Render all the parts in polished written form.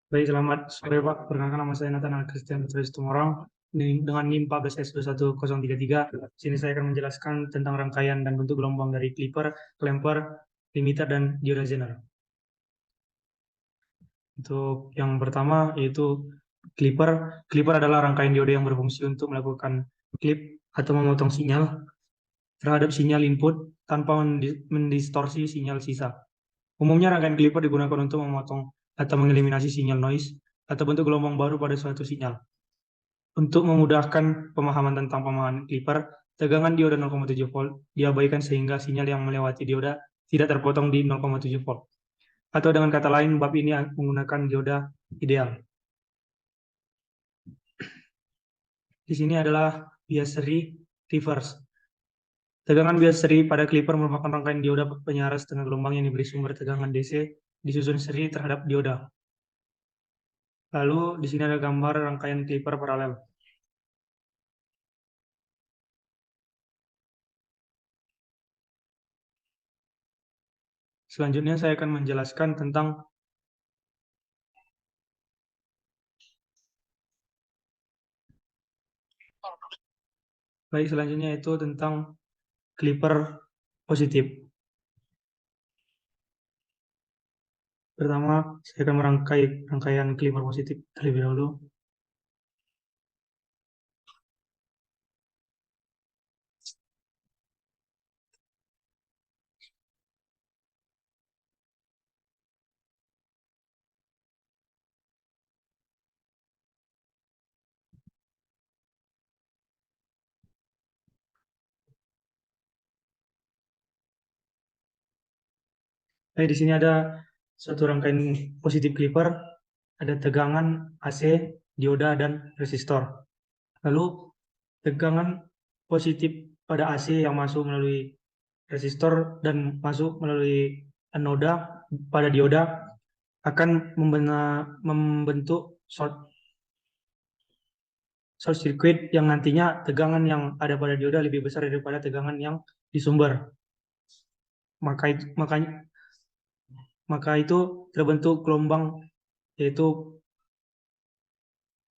Baik, selamat sore Pak. Perkenalkan nama saya Nathan Christian Patrice Tumorang dengan NIM 14S21033. Sini saya akan menjelaskan tentang rangkaian dan bentuk gelombang dari Clipper, Clamper, limiter, dan dioda Zener. Untuk yang pertama yaitu Clipper. Clipper adalah rangkaian dioda yang berfungsi untuk melakukan clip atau memotong sinyal terhadap sinyal input tanpa mendistorsi sinyal sisa. Umumnya rangkaian Clipper digunakan untuk memotong atau mengeliminasi sinyal noise atau bentuk gelombang baru pada suatu sinyal. Untuk memudahkan pemahaman tentang pemahaman Clipper, tegangan dioda 0,7 volt diabaikan sehingga sinyal yang melewati dioda tidak terpotong di 0,7 volt. Atau dengan kata lain, bab ini menggunakan dioda ideal. Di sini adalah bias seri reverse. Tegangan bias seri pada Clipper merupakan rangkaian dioda penyaras dengan gelombang yang diberi sumber tegangan DC disusun seri terhadap dioda. Lalu di sini ada gambar rangkaian Clipper paralel. Selanjutnya saya akan menjelaskan tentang selanjutnya itu tentang Clipper positif. Pertama, saya akan merangkai rangkaian Clipper positif terlebih dahulu. Di sini ada suatu rangkaian positif Clipper, ada tegangan AC, dioda, dan resistor. Lalu tegangan positif pada AC yang masuk melalui resistor dan masuk melalui anoda pada dioda akan membentuk short circuit yang nantinya tegangan yang ada pada dioda lebih besar daripada tegangan yang di sumber. Maka itu terbentuk gelombang, yaitu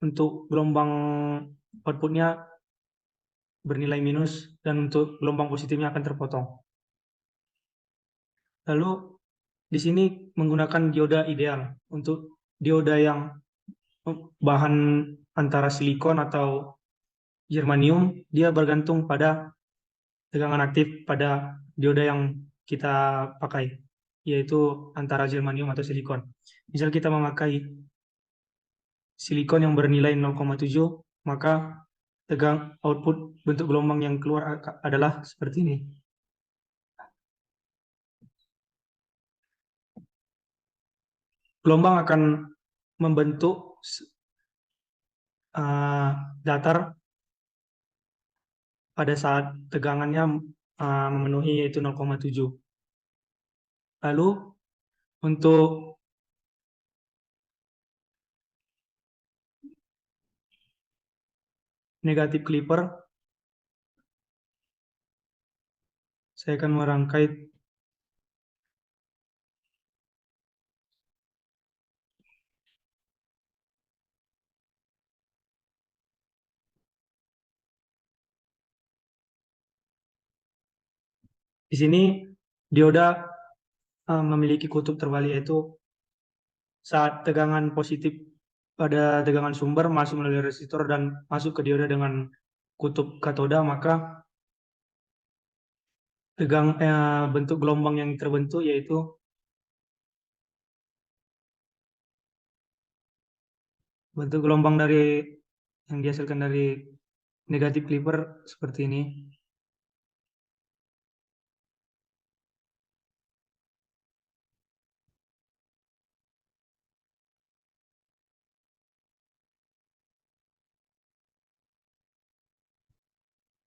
untuk gelombang outputnya bernilai minus dan untuk gelombang positifnya akan terpotong. Lalu di sini menggunakan dioda ideal. Untuk dioda yang bahan antara silikon atau germanium, dia bergantung pada tegangan aktif pada dioda yang kita pakai, yaitu antara germanium atau silikon. Misal kita memakai silikon yang bernilai 0,7, maka tegang output bentuk gelombang yang keluar adalah seperti ini. Gelombang akan membentuk datar pada saat tegangannya memenuhi yaitu 0,7. Lalu untuk negatif Clipper, saya akan merangkai di sini. Dioda memiliki kutub terbalik, yaitu saat tegangan positif pada tegangan sumber masuk melalui resistor dan masuk ke dioda dengan kutub katoda, maka bentuk gelombang yang terbentuk yaitu bentuk gelombang yang dihasilkan dari negatif Clipper seperti ini.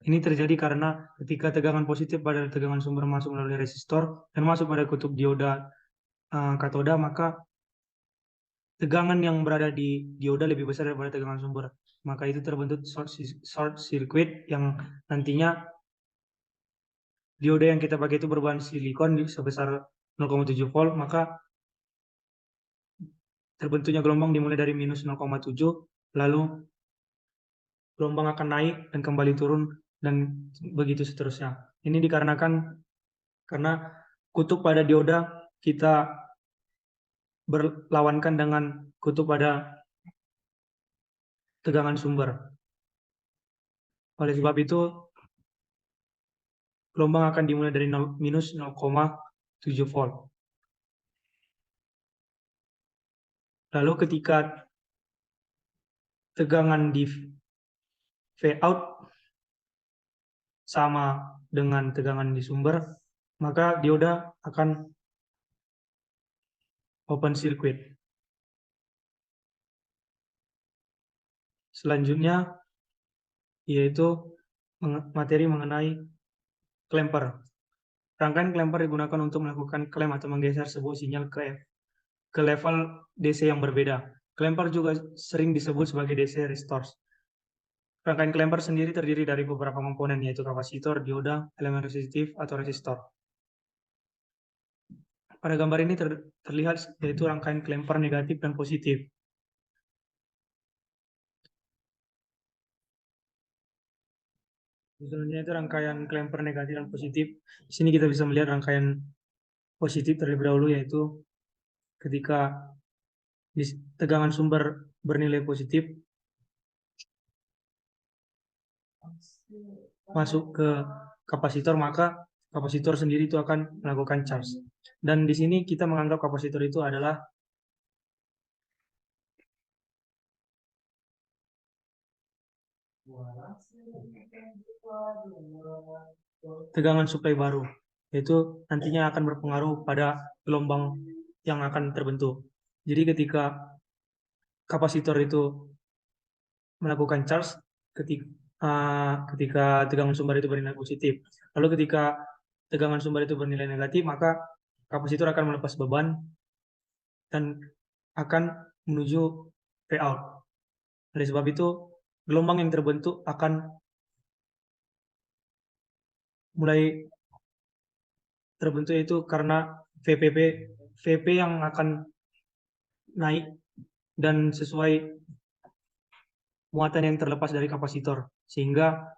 Ini terjadi karena ketika tegangan positif pada tegangan sumber masuk melalui resistor dan masuk pada kutub dioda katoda, maka tegangan yang berada di dioda lebih besar daripada tegangan sumber. Maka itu terbentuk short circuit yang nantinya dioda yang kita pakai itu berbahan silikon sebesar 0,7 volt, maka terbentuknya gelombang dimulai dari minus 0,7, lalu gelombang akan naik dan kembali turun, dan begitu seterusnya. Ini dikarenakan karena kutub pada dioda kita berlawankan dengan kutub pada tegangan sumber. Oleh sebab itu, gelombang akan dimulai dari minus 0,7 volt. Lalu ketika tegangan di V out sama dengan tegangan di sumber, maka dioda akan open circuit. Selanjutnya yaitu materi mengenai clamper. Rangkaian clamper digunakan untuk melakukan klem atau menggeser sebuah sinyal ke level DC yang berbeda. Clamper juga sering disebut sebagai DC resistors. Rangkaian clamper sendiri terdiri dari beberapa komponen, yaitu kapasitor, dioda, elemen resistif, atau resistor. Pada gambar ini terlihat yaitu rangkaian clamper negatif dan positif. Selanjutnya itu rangkaian clamper negatif dan positif. Di sini kita bisa melihat rangkaian positif terlebih dahulu, yaitu ketika tegangan sumber bernilai positif masuk ke kapasitor, maka kapasitor sendiri itu akan melakukan charge. Dan di sini kita menganggap kapasitor itu adalah tegangan suplai baru, yaitu nantinya akan berpengaruh pada gelombang yang akan terbentuk. Jadi ketika kapasitor itu melakukan charge, ketika tegangan sumber itu bernilai positif. Lalu ketika tegangan sumber itu bernilai negatif, maka kapasitor akan melepas beban dan akan menuju V out. Oleh sebab itu, gelombang yang terbentuk akan mulai terbentuk itu karena VP yang akan naik dan sesuai muatan yang terlepas dari kapasitor, sehingga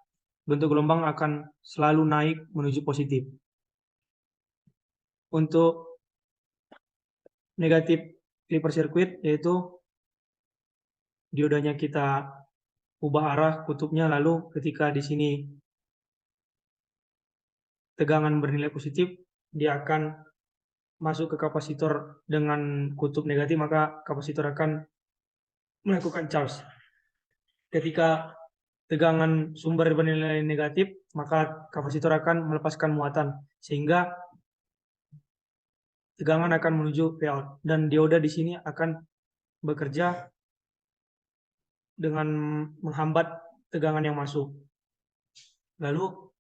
bentuk gelombang akan selalu naik menuju positif. Untuk negatif clipper circuit, yaitu diodanya kita ubah arah kutubnya, lalu ketika di sini tegangan bernilai positif, dia akan masuk ke kapasitor dengan kutub negatif, maka kapasitor akan melakukan charge. Ketika tegangan sumber bernilai negatif, maka kapasitor akan melepaskan muatan, sehingga tegangan akan menuju V out, dan dioda di sini akan bekerja dengan menghambat tegangan yang masuk. Lalu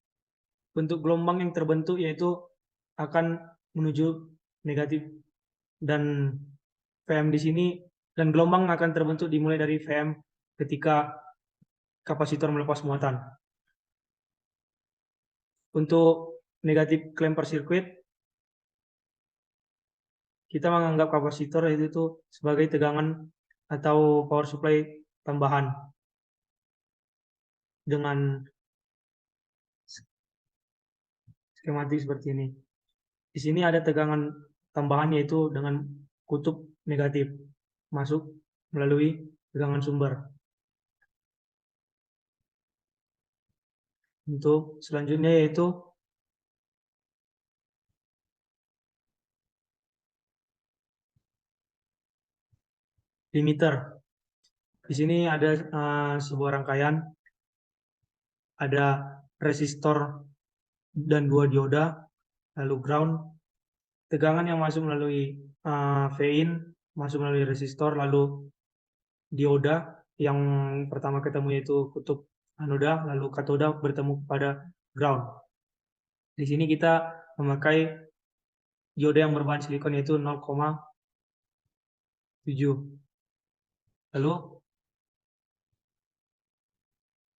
bentuk gelombang yang terbentuk yaitu akan menuju negatif, dan VM di sini, dan gelombang akan terbentuk dimulai dari VM ketika kapasitor melepas muatan. Untuk negatif clamper circuit, kita menganggap kapasitor itu sebagai tegangan atau power supply tambahan dengan skematik seperti ini. Di sini ada tegangan tambahan, yaitu dengan kutub negatif masuk melalui tegangan sumber. Untuk selanjutnya yaitu limiter. Di sini ada sebuah rangkaian, ada resistor dan dua dioda, lalu ground. Tegangan yang masuk melalui V-in masuk melalui resistor, lalu dioda yang pertama ketemu yaitu kutub anoda, lalu katoda bertemu pada ground. Di sini kita memakai dioda yang berbahan silikon yaitu 0,7. Lalu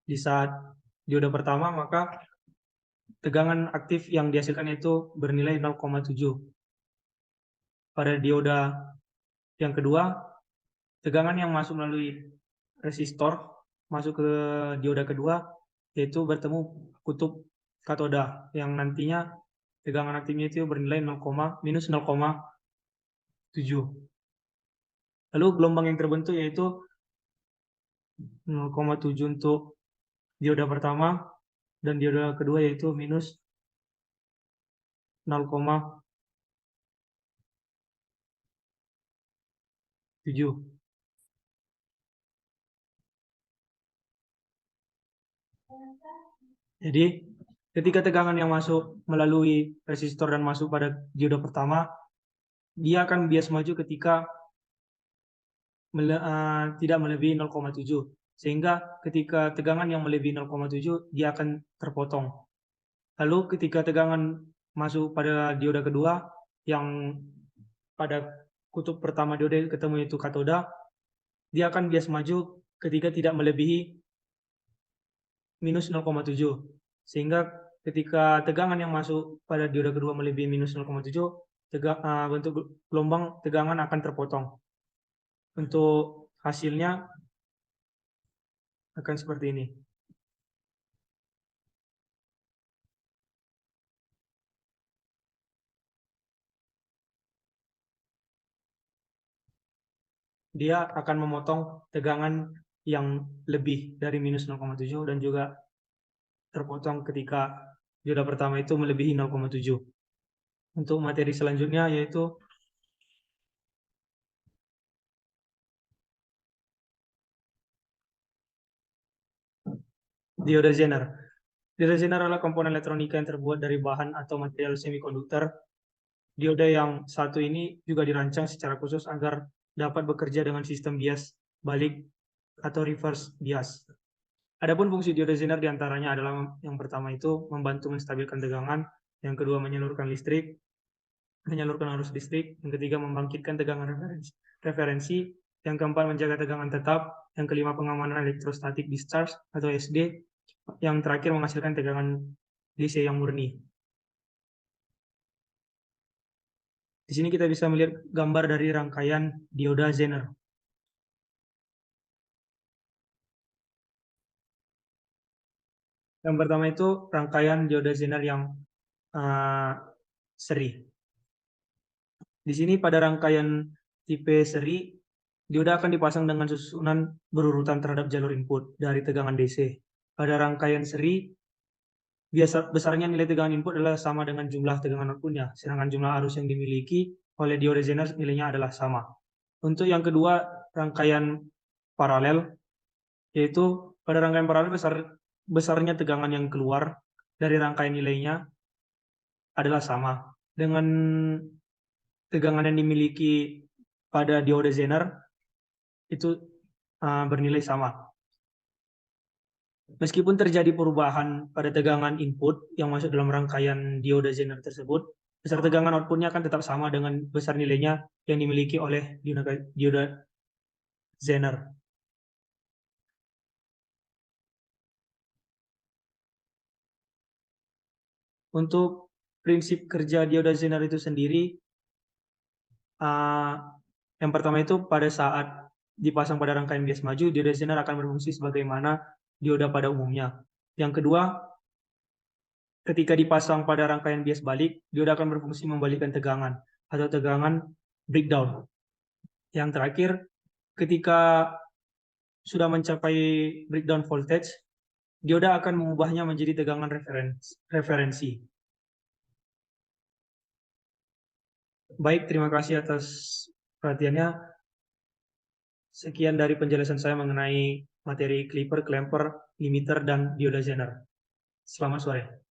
di saat dioda pertama, maka tegangan aktif yang dihasilkan itu bernilai 0,7. Pada dioda yang kedua, tegangan yang masuk melalui resistor masuk ke dioda kedua, yaitu bertemu kutub katoda yang nantinya tegangan aktifnya itu bernilai minus 0,7. Lalu gelombang yang terbentuk yaitu 0,7 untuk dioda pertama dan dioda kedua yaitu minus 0,7. Jadi ketika tegangan yang masuk melalui resistor dan masuk pada dioda pertama, dia akan bias maju ketika tidak melebihi 0,7. Sehingga ketika tegangan yang melebihi 0,7, dia akan terpotong. Lalu ketika tegangan masuk pada dioda kedua, yang pada kutub pertama dioda ketemu itu katoda, dia akan bias maju ketika tidak melebihi minus 0,7. Sehingga ketika tegangan yang masuk pada dioda kedua melebihi minus 0,7, bentuk gelombang tegangan akan terpotong. Untuk hasilnya akan seperti ini. Dia akan memotong tegangan yang lebih dari minus 0,7 dan juga terpotong ketika dioda pertama itu melebihi 0,7. Untuk materi selanjutnya yaitu dioda Zener. Dioda Zener adalah komponen elektronika yang terbuat dari bahan atau material semikonduktor. Dioda yang satu ini juga dirancang secara khusus agar dapat bekerja dengan sistem bias balik atau reverse bias. Adapun fungsi dioda Zener diantaranya adalah yang pertama itu membantu menstabilkan tegangan, yang kedua menyalurkan arus listrik, yang ketiga membangkitkan tegangan referensi, yang keempat menjaga tegangan tetap, yang kelima pengamanan elektrostatic discharge atau SD, yang terakhir menghasilkan tegangan DC yang murni. Di sini kita bisa melihat gambar dari rangkaian dioda Zener. Yang pertama itu rangkaian dioda Zener yang seri. Di sini pada rangkaian tipe seri, dioda akan dipasang dengan susunan berurutan terhadap jalur input dari tegangan DC. Pada rangkaian seri, besarnya nilai tegangan input adalah sama dengan jumlah tegangan outputnya, sedangkan jumlah arus yang dimiliki oleh dioda Zener nilainya adalah sama. Untuk yang kedua, rangkaian paralel, yaitu pada rangkaian paralel besarnya tegangan yang keluar dari rangkaian nilainya adalah sama dengan tegangan yang dimiliki pada dioda Zener itu bernilai sama. Meskipun terjadi perubahan pada tegangan input yang masuk dalam rangkaian dioda Zener tersebut, besar tegangan outputnya akan tetap sama dengan besar nilainya yang dimiliki oleh dioda Zener. Untuk prinsip kerja dioda Zener itu sendiri, yang pertama itu pada saat dipasang pada rangkaian bias maju, dioda Zener akan berfungsi sebagaimana dioda pada umumnya. Yang kedua, ketika dipasang pada rangkaian bias balik, dioda akan berfungsi membalikkan tegangan atau tegangan breakdown. Yang terakhir, ketika sudah mencapai breakdown voltage, dioda akan mengubahnya menjadi tegangan referensi. Baik, terima kasih atas perhatiannya. Sekian dari penjelasan saya mengenai materi clipper, clamper, limiter, dan dioda Zener. Selamat sore.